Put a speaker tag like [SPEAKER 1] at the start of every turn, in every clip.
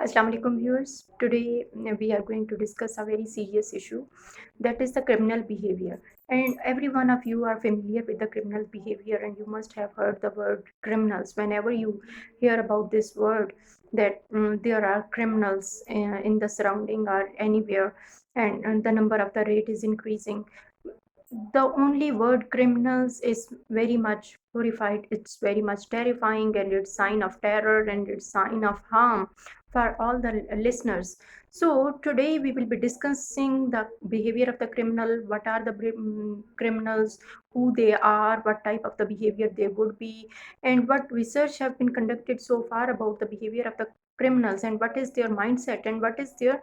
[SPEAKER 1] Assalamu alaikum viewers. Today we are going to discuss a very serious issue, that is the criminal behavior. And every one of you are familiar with the criminal behavior, and you must have heard the word criminals. Whenever you hear about this word, that there are criminals in the surrounding or anywhere, and the number of the rate is increasing. The only word criminals is very much horrified, it's very much terrifying, and it's sign of terror and it's sign of harm for all the listeners. So today we will be discussing the behavior of the criminal, what are the criminals, who they are, what type of the behavior they would be, and what research have been conducted so far about the behavior of the criminals, and what is their mindset, and what is their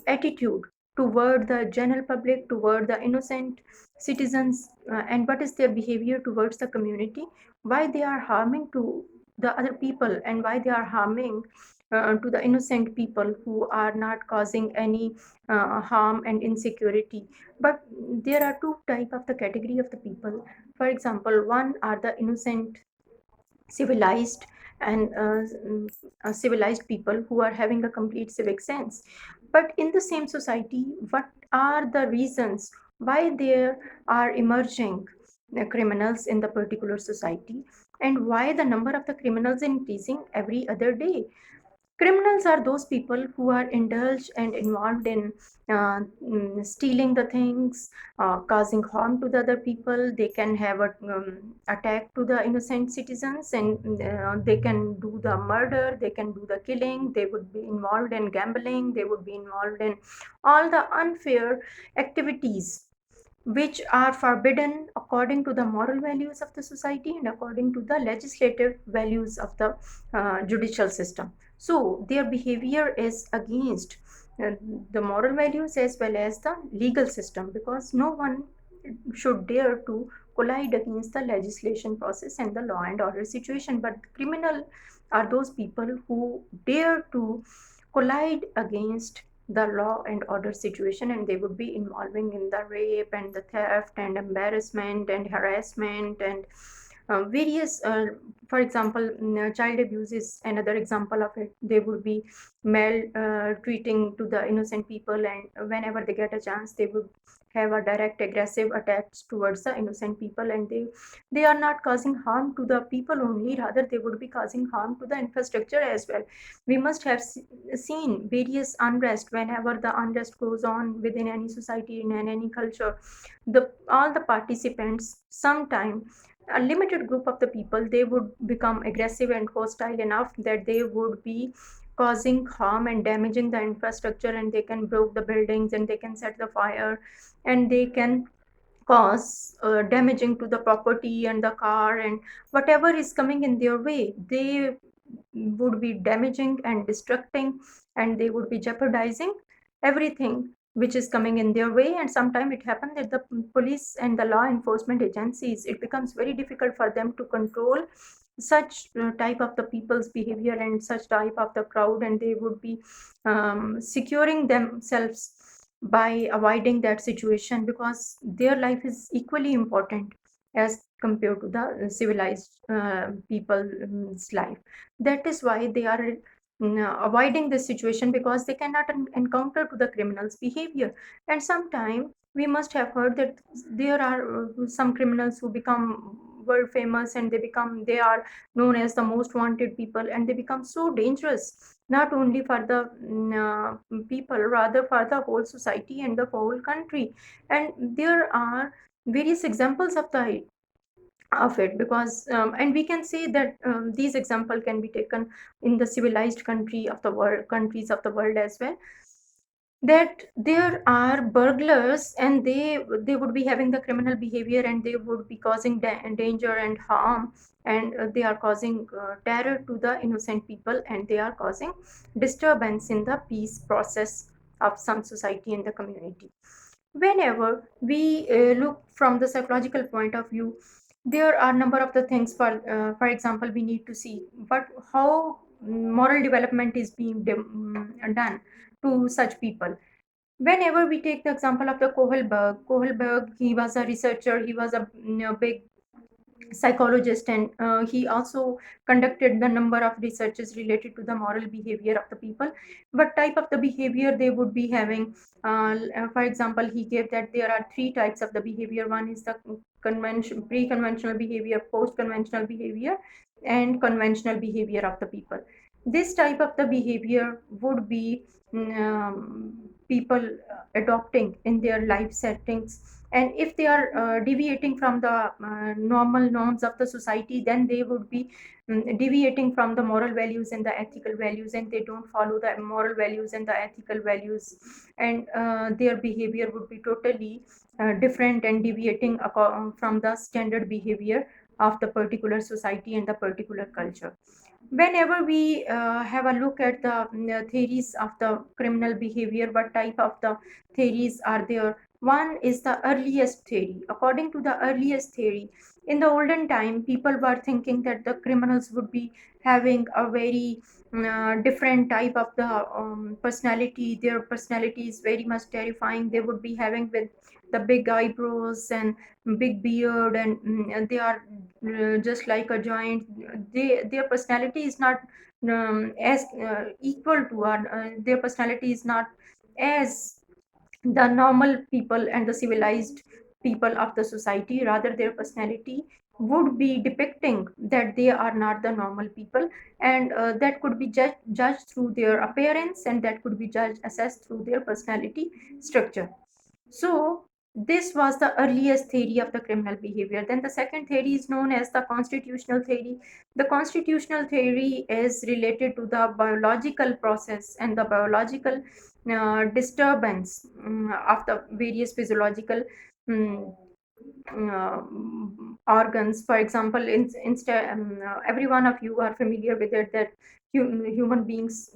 [SPEAKER 1] attitude toward the general public, toward the innocent citizens, and what is their behavior towards the community, why they are harming to the other people, and why they are harming to the innocent people who are not causing any harm and insecurity. But there are two type of the category of the people. For example, one are the innocent, civilized, and civilized people who are having a complete civic sense. But in the same society, what are the reasons why there are emerging criminals in the particular society, and why the number of the criminals increasing every other day? Criminals are those people who are indulged and involved in stealing the things, causing harm to the other people. They can have a attack to the innocent citizens, and they can do the murder, they can do the killing, they would be involved in gambling, they would be involved in all the unfair activities which are forbidden according to the moral values of the society and according to the legislative values of the judicial system. So their behavior is against uh, the moral values as well as the legal system, because no one should dare to collide against the legislation process and the law and order situation. But criminal are those people who dare to collide against the law and order situation, and they would be involving in the rape and the theft and embarrassment and harassment and various for example, child abuse is another example of it. They would be treating to the innocent people, and whenever they get a chance, they would have a direct aggressive attacks towards the innocent people, and they are not causing harm to the people only, rather they would be causing harm to the infrastructure as well. We must have seen various unrest. Whenever the unrest goes on within any society and in any culture, the all the participants, sometime a limited group of the people, they would become aggressive and hostile enough that they would be causing harm and damaging the infrastructure, and they can break the buildings, and they can set the fire, and they can cause damaging to the property and the car and whatever is coming in their way. They would be damaging and destructing, and they would be jeopardizing everything which is coming in their way. And sometimes it happens that the police and the law enforcement agencies, it becomes very difficult for them to control such type of the people's behavior and such type of the crowd, and they would be securing themselves by avoiding that situation, because their life is equally important as compared to the civilized people's life. That is why they are avoiding this situation, because they cannot encounter to the criminal's behavior. And sometime we must have heard that there are some criminals who become world famous, and they are known as the most wanted people, and they become so dangerous, not only for the people, rather for the whole society and the whole country. And there are various examples of it, because and we can say that these example can be taken in the civilized countries of the world as well, that there are burglars, and they would be having the criminal behavior, and they would be causing danger and harm, and they are causing terror to the innocent people, and they are causing disturbance in the peace process of some society and the community. Whenever we look from the psychological point of view, there are number of the things. For example, we need to see but how moral development is being done to such people. Whenever we take the example of the Kohlberg, he was a researcher, he was a big psychologist, and he also conducted the number of researches related to the moral behavior of the people, what type of the behavior they would be having. For example, he gave that there are three types of the behavior. One is the pre-conventional behavior, post-conventional behavior, and conventional behavior of the people. This type of the behavior would be people adopting in their life settings, and if they are deviating from the normal norms of the society, then they would be deviating from the moral values and the ethical values, and they don't follow the moral values and the ethical values, and their behavior would be totally different and deviating from the standard behavior of the particular society and the particular culture. Whenever we have a look at the theories of the criminal behavior, what type of the theories are there? One is the earliest theory. According to the earliest theory, in the olden time, people were thinking that the criminals would be having a very different type of the personality. Their personality is very much terrifying. They would be having with the big eyebrows and big beard, and they are just like a giant. Their personality is not as equal to our their personality is not as the normal people and the civilized people of the society. Rather, their personality would be depicting that they are not the normal people, and that could be judged through their appearance, and that could be judged assessed through their personality structure. So this was the earliest theory of the criminal behavior. Then the second theory is known as the constitutional theory. The constitutional theory is related to the biological process and the biological disturbance of the various physiological um, organs. For example, instead, every one of you are familiar with it that human beings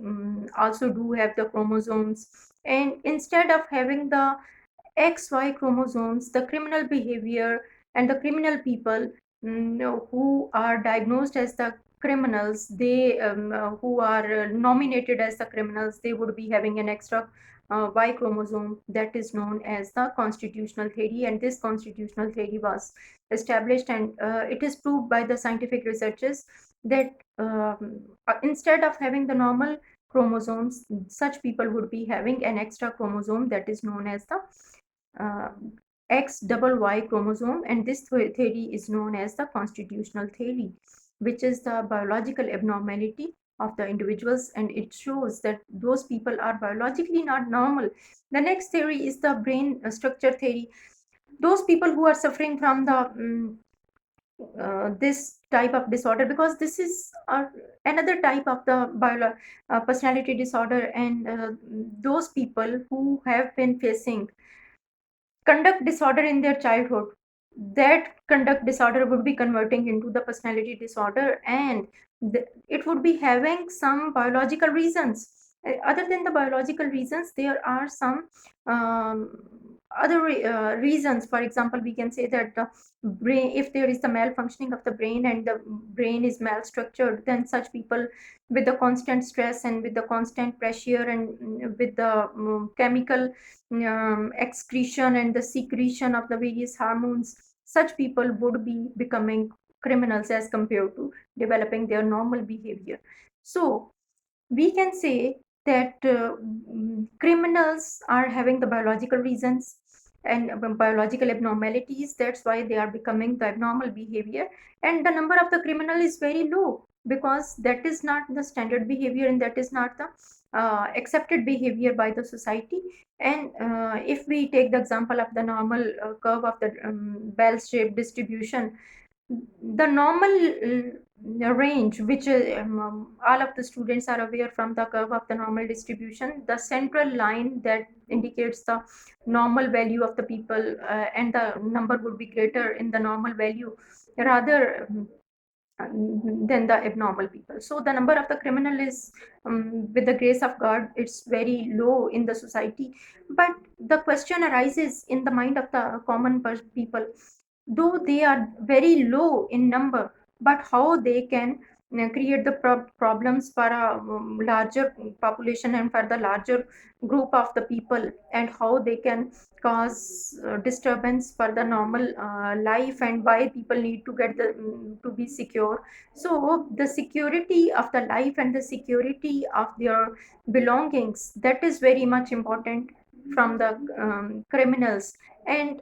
[SPEAKER 1] also do have the chromosomes, and instead of having the XY chromosomes, the criminal behavior and the criminal people who are diagnosed as the criminals, they who are nominated as the criminals, they would be having an extra Y chromosome, that is known as the constitutional theory. And this constitutional theory was established, and it is proved by the scientific researchers that instead of having the normal chromosomes, such people would be having an extra chromosome that is known as the uh, XYY chromosome, and this theory is known as the constitutional theory, which is the biological abnormality of the individuals, and it shows that those people are biologically not normal. The next theory is the brain structure theory. Those people who are suffering from the this type of disorder, because this is another type of the personality disorder, and those people who have been facing conduct disorder in their childhood, that conduct disorder would be converting into the personality disorder, and it would be having some biological reasons. Other than the biological reasons, there are some other reasons. For example, we can say that the brain, if there is the malfunctioning of the brain and the brain is malstructured, then such people with the constant stress and with the constant pressure and with the chemical excretion and the secretion of the various hormones, such people would be becoming criminals as compared to developing their normal behavior. So we can say that criminals are having the biological reasons and biological abnormalities. That's why they are becoming the abnormal behavior, and the number of the criminal is very low, because that is not the standard behavior, and that is not the accepted behavior by the society. And if we take the example of the normal curve of the bell-shaped distribution, the normal range, which all of the students are aware from the curve of the normal distribution, the central line that indicates the normal value of the people, and the number would be greater in the normal value rather than the abnormal people. So the number of the criminal is, with the grace of God, it's very low in the society. But the question arises in the mind of the common people, though they are very low in number, but how they can create the problems for a larger population and for the larger group of the people, and how they can cause disturbance for the normal life, and why people need to get the to be secure. So the security of the life and the security of their belongings, that is very much important from the criminals. And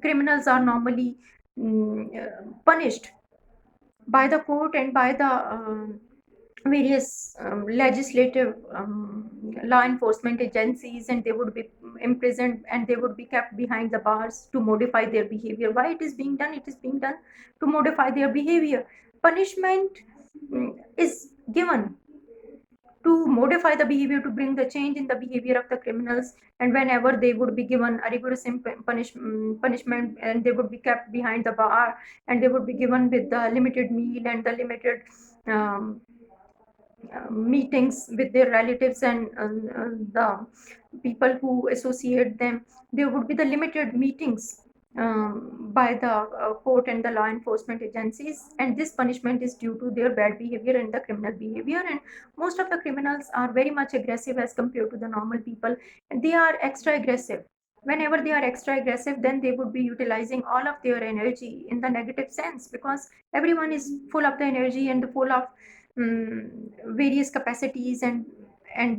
[SPEAKER 1] criminals are normally punished by the court and by the various legislative law enforcement agencies, and they would be imprisoned and they would be kept behind the bars to modify their behavior. Why it is being done? It is being done to modify their behavior. Punishment is given to modify the behavior, to bring the change in the behavior of the criminals. And whenever they would be given a rigorous punishment, and they would be kept behind the bar, and they would be given with the limited meal and the limited um, meetings with their relatives and the people who associate them. There would be the limited meetings by the court and the law enforcement agencies, and this punishment is due to their bad behavior and the criminal behavior. And most of the criminals are very much aggressive as compared to the normal people, and they are extra aggressive. Whenever they are extra aggressive, then they would be utilizing all of their energy in the negative sense, because everyone is full of the energy and full of various capacities and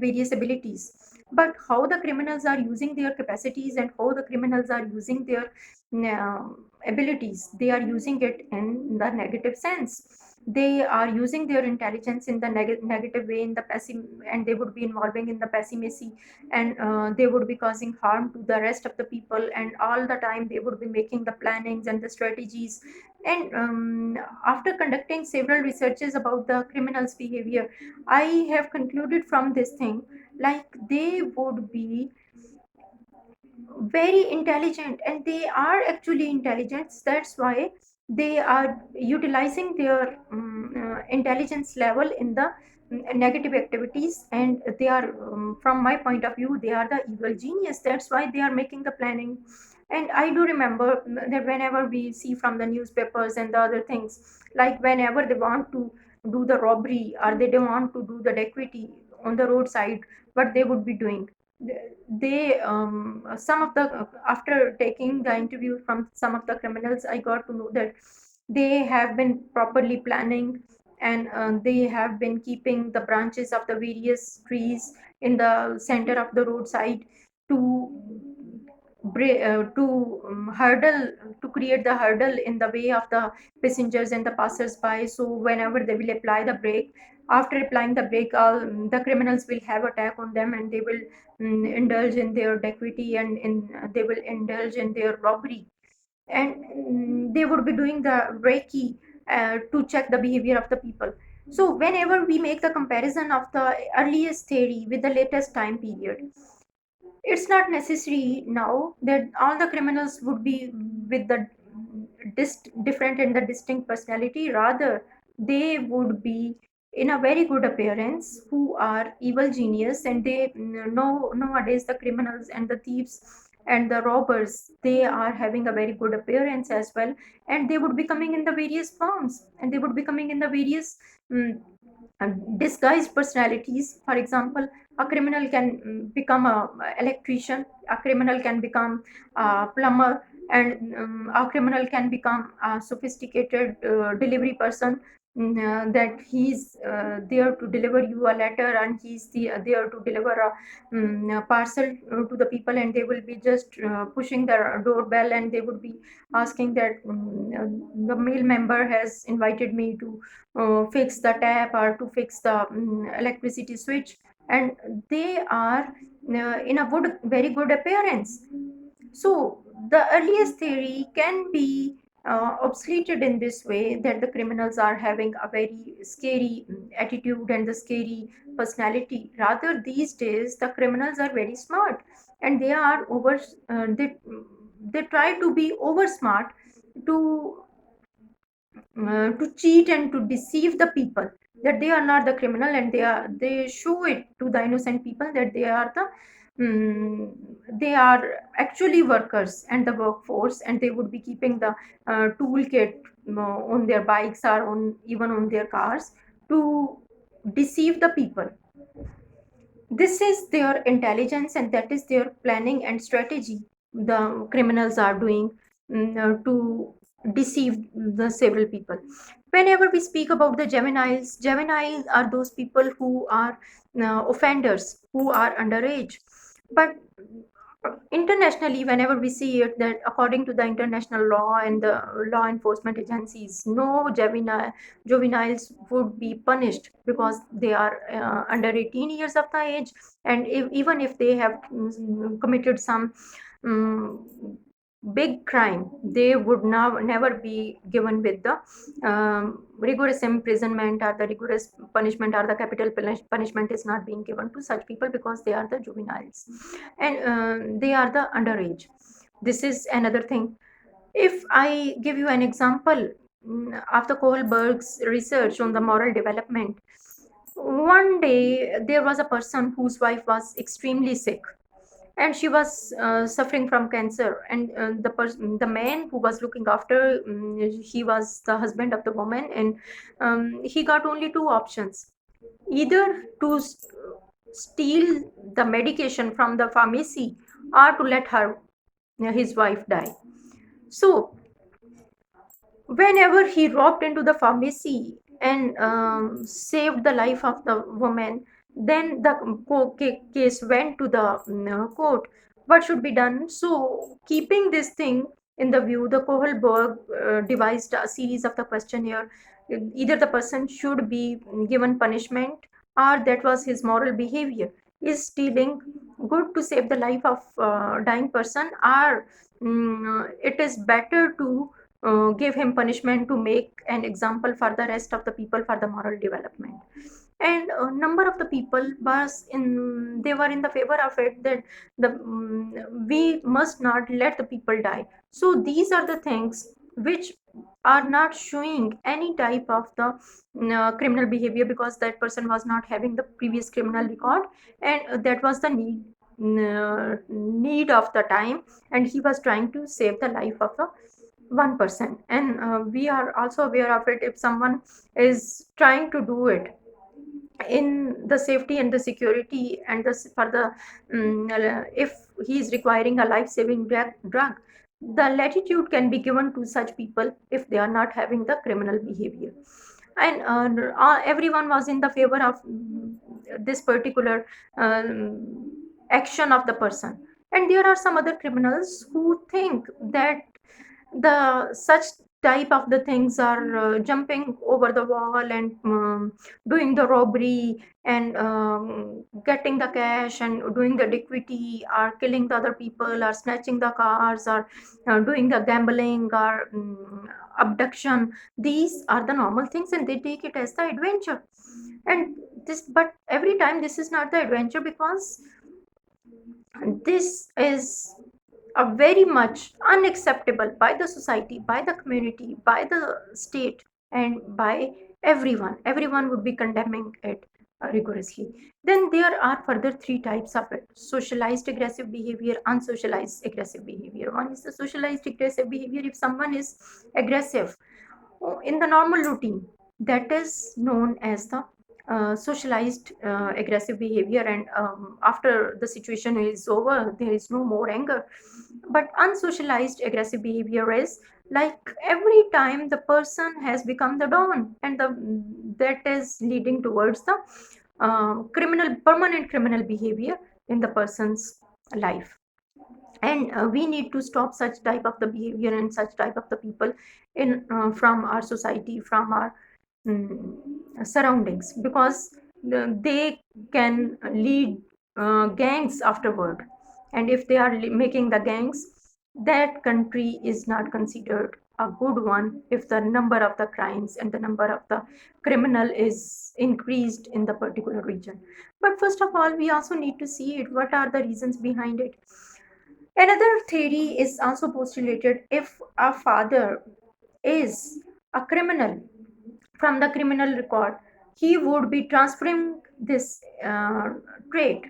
[SPEAKER 1] various abilities. But how the criminals are using their capacities and how the criminals are using their uh, abilities, they are using it in the negative sense. They are using their intelligence in the negative way, in the passive, and they would be involving in the pessimism, and they would be causing harm to the rest of the people, and all the time they would be making the plannings and the strategies. And after conducting several researches about the criminals' behavior, I have concluded from this thing, like they would be very intelligent, and they are actually intelligent. That's why they are utilizing their intelligence level in the negative activities, and they are from my point of view, they are the evil genius. That's why they are making the planning. And I do remember that whenever we see from the newspapers and the other things, like whenever they want to do the robbery or they don't want to do the equity on the roadside, what they would be doing, they some of the after taking the interview from some of the criminals, I got to know that they have been properly planning, and they have been keeping the branches of the various trees in the center of the roadside to hurdle, to create the hurdle in the way of the passengers and the passers-by. So whenever they will apply the brake, after applying the brake, all the criminals will have attack on them, and they will indulge in their equity, and they will indulge in their robbery. And they would be doing the reiki to check the behavior of the people. So whenever we make the comparison of the earliest theory with the latest time period, it's not necessary now that all the criminals would be with the different and the distinct personality. Rather, they would be in a very good appearance, who are evil genius, and they know nowadays the criminals and the thieves and the robbers, they are having a very good appearance as well. And they would be coming in the various forms, and they would be coming in the various um, disguised personalities. For example, a criminal can become a electrician, a criminal can become a plumber, and a criminal can become a sophisticated delivery person, that he's there to deliver you a letter, and there to deliver a parcel to the people, and they will be just pushing the doorbell, and they would be asking that the mail member has invited me to fix the tap or to fix the electricity switch. And they are in a very good appearance. So the earliest theory can be obsoleted in this way, that the criminals are having a very scary attitude and the scary personality. Rather, these days the criminals are very smart, and they are they try to be over smart to to cheat and to deceive the people, that they are not the criminal, and they show it to the innocent people that they are the mm, they are actually workers and the workforce, and they would be keeping the toolkit on their bikes or on even on their cars to deceive the people. This is their intelligence and that is their planning and strategy the criminals are doing, to deceive the several people. Whenever we speak about the juveniles are those people who are offenders, who are underage. But internationally, whenever we see it, that according to the international law and the law enforcement agencies, no juveniles would be punished because they are under 18 years of the age. And even if they have committed some um, big crime, they would now never be given with the rigorous imprisonment or the rigorous punishment, or the capital punishment is not being given to such people because they are the juveniles, and they are the underage. This is another thing. If I give you an example, of the Kohlberg's research on the moral development, one day there was a person whose wife was extremely sick and she was suffering from cancer, and the man who was looking after, he was the husband of the woman, and he got only two options: either to steal the medication from the pharmacy or to let his wife die. So whenever he robbed into the pharmacy and saved the life of the woman, then the case went to the court. What should be done? So keeping this thing in the view, the Kohlberg devised a series of the questionnaire. Either the person should be given punishment, or that was his moral behavior. Is stealing good to save the life of dying person, or it is better to give him punishment to make an example for the rest of the people for the moral development? And a number of the people was in, they were in the favor of it, that we must not let the people die. So these are the things which are not showing any type of the criminal behavior, because that person was not having the previous criminal record, and that was the need of the time, and he was trying to save the life of a one person. And we are also aware of it, if someone is trying to do it in the safety and the security and the for the if he is requiring a life saving drug, the latitude can be given to such people if they are not having the criminal behavior. And everyone was in the favor of this particular action of the person. And there are some other criminals who think that the such type of the things are jumping over the wall and doing the robbery and getting the cash and doing the liquidity, or killing the other people, or snatching the cars, or doing the gambling, or abduction. These are the normal things and they take it as the adventure. And this, but every time this is not the adventure, because this is a very much unacceptable by the society, by the community, by the state, and by everyone. Everyone would be condemning it rigorously. Then there are further three types of it: socialized aggressive behavior, unsocialized aggressive behavior. One is the socialized aggressive behavior. If someone is aggressive in the normal routine, that is known as the socialized aggressive behavior, and after the situation is over, there is no more anger. But unsocialized aggressive behavior is like every time the person has become the don, and that is leading towards the criminal, permanent criminal behavior in the person's life. And we need to stop such type of the behavior and such type of the people in from our society, from our surroundings, because they can lead gangs afterward. And if they are making the gangs, that country is not considered a good one if the number of the crimes and the number of the criminal is increased in the particular region. But first of all, we also need to see it, what are the reasons behind it. Another theory is also postulated: if a father is a criminal from the criminal record, he would be transferring this trait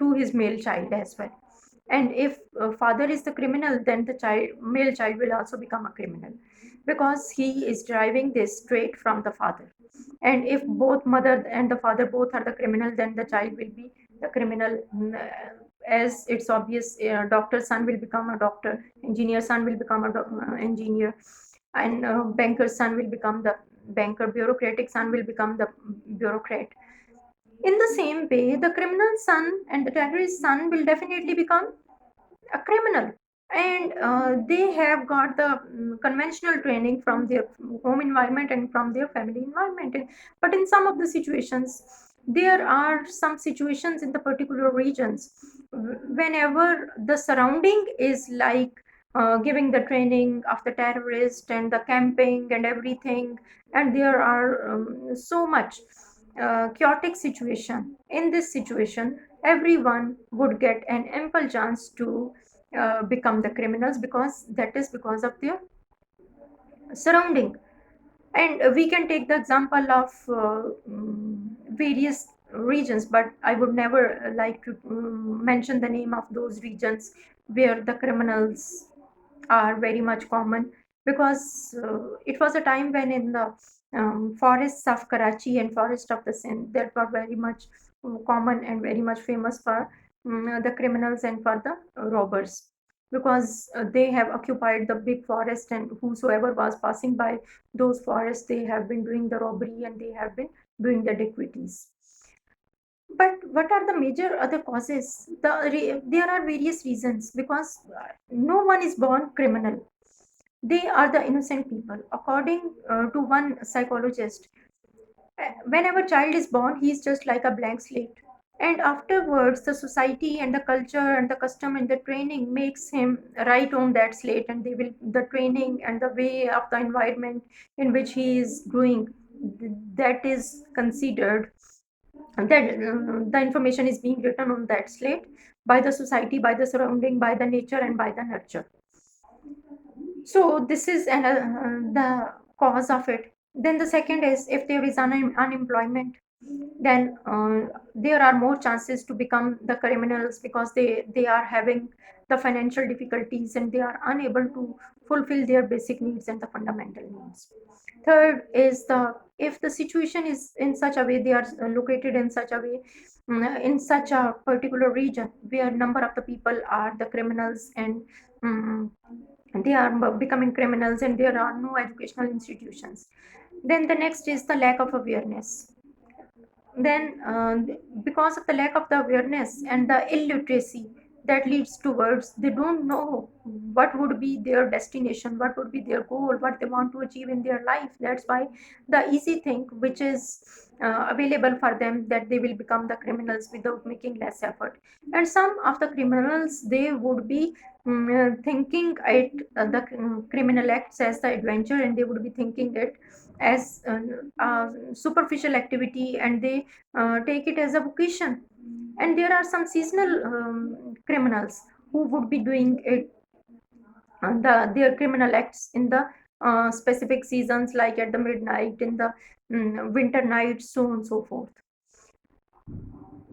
[SPEAKER 1] to his male child as well. And if father is the criminal, then the male child will also become a criminal, because he is deriving this straight from the father. And if both mother and the father both are the criminal, then the child will be the criminal. As it's obvious, doctor's son will become a doctor, engineer's son will become a engineer, and banker's son will become the banker, bureaucratic son will become the bureaucrat. In the same way, the criminal son and the terrorist son will definitely become a criminal. And they have got the conventional training from their home environment and from their family environment. But in some of the situations, there are some situations in the particular regions, whenever the surrounding is like giving the training of the terrorist and the camping and everything, and there are so much chaotic situation. In this situation, everyone would get an ample chance to become the criminals, because that is because of their surrounding. And we can take the example of various regions, but I would never like to mention the name of those regions where the criminals are very much common, because it was a time when in the forests of Karachi and forest of the Sindh, that were very much common and very much famous for the criminals and for the robbers, because they have occupied the big forest, and whosoever was passing by those forests, they have been doing the robbery and they have been doing the iniquities. But what are the major other causes? There are various reasons, because no one is born criminal. They are the innocent people. According to one psychologist, whenever child is born, he is just like a blank slate. And afterwards, the society and the culture and the custom and the training makes him write on that slate, and they will the training and the way of the environment in which he is growing, that is considered, that the information is being written on that slate by the society, by the surrounding, by the nature, and by the nurture. So this is the cause of it. Then the second is, if there is unemployment, then there are more chances to become the criminals, because they are having the financial difficulties and they are unable to fulfill their basic needs and the fundamental needs. Third is, the if the situation is in such a way, they are located in such a way, in such a particular region where number of the people are the criminals, and um, they are becoming criminals, and there are no educational institutions. Then the next is the lack of awareness. Then because of the lack of the awareness and the illiteracy, that leads towards, they don't know what would be their destination, what would be their goal, what they want to achieve in their life. That's why the easy thing which is available for them, that they will become the criminals without making less effort. And some of the criminals, they would be thinking it the criminal acts as the adventure, and they would be thinking it as superficial activity, and they take it as a vocation. And there are some seasonal criminals who would be doing it, their criminal acts in the specific seasons, like at the midnight, in the winter nights, so on and so forth.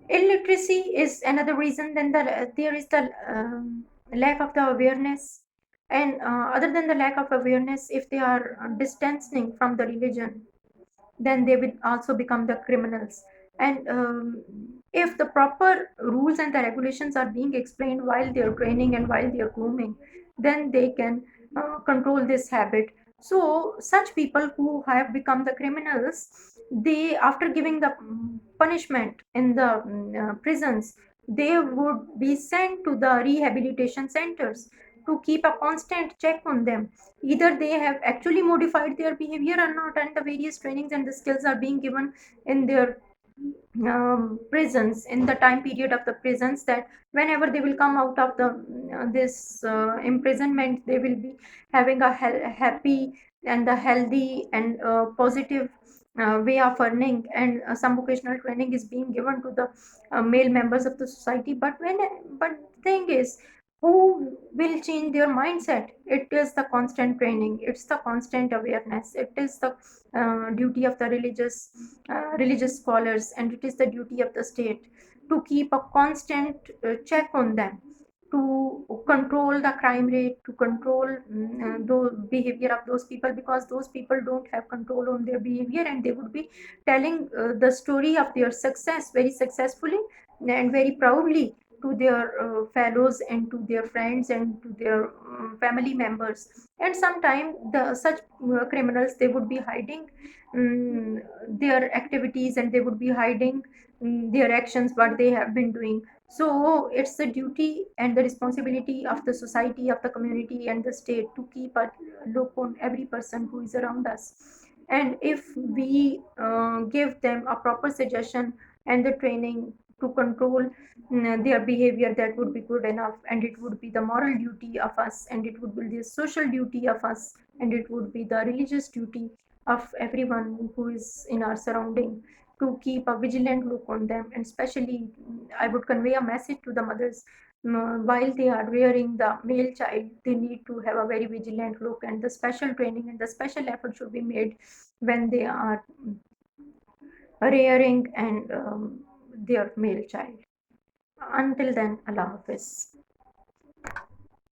[SPEAKER 1] Illiteracy is another reason. Then there is the lack of the awareness. And other than the lack of awareness, if they are distancing from the religion, then they will also become the criminals. And if the proper rules and the regulations are being explained while they are training and while they are grooming, then they can control this habit. So such people who have become the criminals, they, after giving the punishment in the prisons, they would be sent to the rehabilitation centers to keep a constant check on them. Either they have actually modified their behavior or not, and the various trainings and the skills are being given in their prisons, in the time period of the prisons, that whenever they will come out of the this imprisonment, they will be having a happy and a healthy and positive way of earning. And some vocational training is being given to the male members of the society. But the thing is, who will change their mindset. It is the constant training, it's the constant awareness, it is the duty of the religious scholars, and it is the duty of the state to keep a constant check on them, to control the crime rate, to control the behavior of those people, because those people don't have control on their behavior, and they would be telling the story of their success very successfully and very proudly to their fellows and to their friends and to their family members. And sometimes the such criminals, they would be hiding their activities, and they would be hiding their actions, what they have been doing. So it's the duty and the responsibility of the society, of the community and the state to keep a look on every person who is around us. And if we give them a proper suggestion and the training to control their behavior, that would be good enough, and it would be the moral duty of us, and it would be the social duty of us, and it would be the religious duty of everyone who is in our surrounding to keep a vigilant look on them. And especially I would convey a message to the mothers, while they are rearing the male child, they need to have a very vigilant look, and the special training and the special effort should be made when they are rearing and their male child. Until then, Allah Hafiz.